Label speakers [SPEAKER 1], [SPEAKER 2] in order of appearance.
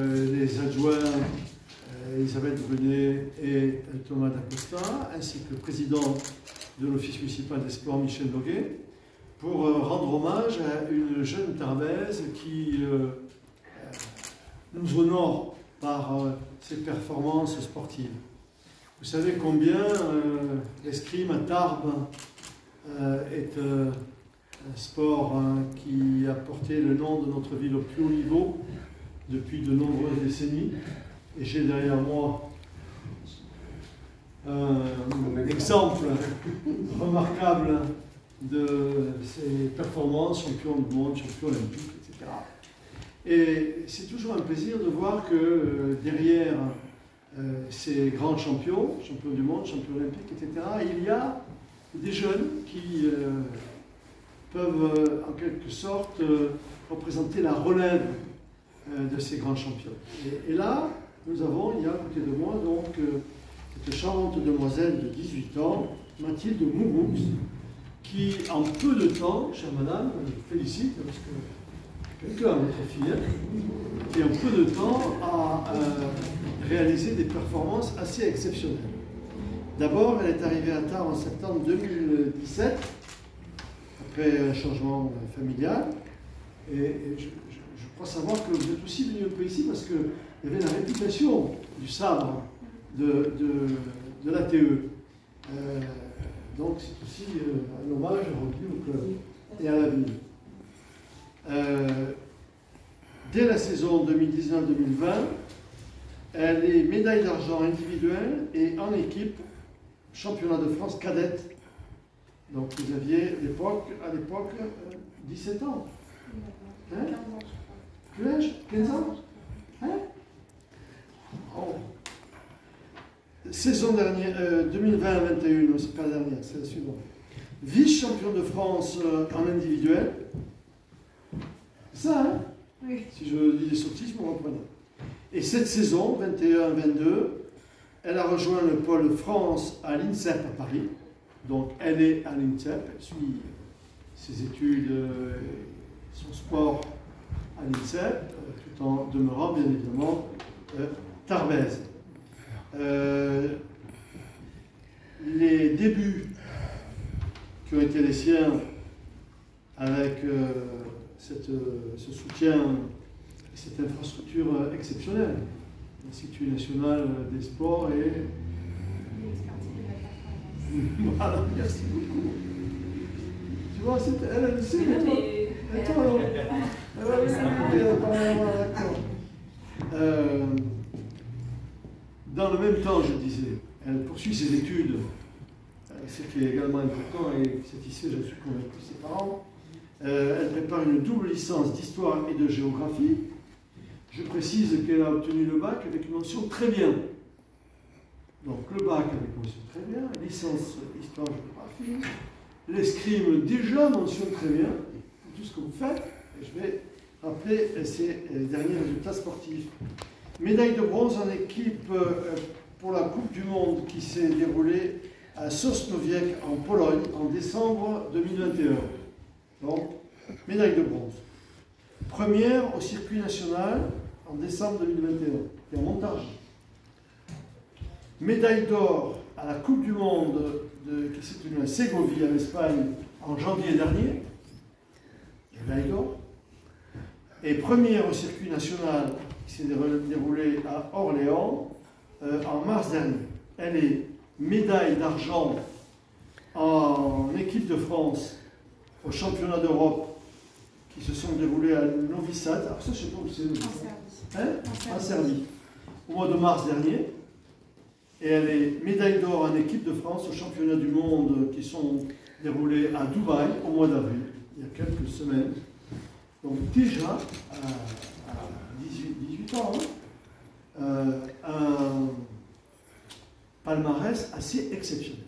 [SPEAKER 1] Les adjoints Elisabeth Brunet et Thomas D'Acosta, ainsi que le président de l'Office municipal des sports, Michel Noguet, pour rendre hommage à une jeune Tarbaise qui nous honore par ses performances sportives. Vous savez combien l'escrime à Tarbes est un sport qui a porté le nom de notre ville au plus haut niveau depuis de nombreuses décennies. Et j'ai derrière moi un exemple remarquable de ses performances, champion du monde, champion olympique, etc. Et c'est toujours un plaisir de voir que derrière ces grands champions, champions du monde, champions olympiques, etc., il y a des jeunes qui peuvent en quelque sorte représenter la relève de ces grands champions. Et là, nous avons, il y a à côté de moi, donc, cette charmante demoiselle de 18 ans, Mathilde Mouroux, qui, en peu de temps, chère madame, je vous félicite, parce que quelqu'un, votre fille, qui, en peu de temps, a réalisé des performances assez exceptionnelles. D'abord, elle est arrivée à Tarbes en septembre 2017, après un changement familial, et je crois savoir que vous êtes aussi venu un peu ici parce qu'il y avait la réputation du sabre de l'ATE. Donc c'est aussi un hommage rendu au club et à la ville. Dès la saison 2019-2020, elle est médaille d'argent individuelle et en équipe championnat de France cadette. Donc vous aviez à l'époque 17 ans. Hein? Plus âge 15 ans? Hein? Oh. Saison dernière, 2020-21, c'est pas la dernière, c'est la suivante. Vice-champion de France en individuel. C'est ça, hein? Oui. Si je dis des sottises, vous me reprenez. Et cette saison, 21-22, elle a rejoint le pôle France à l'INSEP à Paris. Donc elle est à l'INSEP, elle suit ses études, son sport à l'INSEP, tout en demeurant bien évidemment tarbaise. Les débuts qui ont été les siens avec ce soutien et cette infrastructure exceptionnelle, l'Institut national des sports et... Voilà, merci beaucoup. Tu vois, elle a laissé, dans le même temps, je disais, elle poursuit ses études, ce qui est également important, et c'est ici, je suis convaincu, ses parents. Elle prépare une double licence d'histoire et de géographie. Je précise qu'elle a obtenu le bac avec une mention très bien. Donc le bac avec mention très bien, licence histoire-géographie, l'escrime déjà mention très bien, tout ce que vous faites. Je vais rappeler ces derniers résultats sportifs. Médaille de bronze en équipe pour la Coupe du Monde qui s'est déroulée à Sosnowiec en Pologne en décembre 2021. Donc, médaille de bronze. Première au circuit national en décembre 2021, et en montage. Médaille d'or à la Coupe du Monde qui s'est tenue à Ségovie en Espagne en janvier dernier. Médaille d'or. Et première au circuit national qui s'est déroulé à Orléans en mars dernier. Elle est médaille d'argent en équipe de France aux championnats d'Europe qui se sont déroulés à Novi Sad. Alors ça, je ne sais pas où c'est. En Serbie. Au mois de mars dernier. Et elle est médaille d'or en équipe de France aux championnats du monde qui sont déroulés à Dubaï au mois d'avril, il y a quelques semaines. Donc déjà, à 18 ans, un palmarès assez exceptionnel.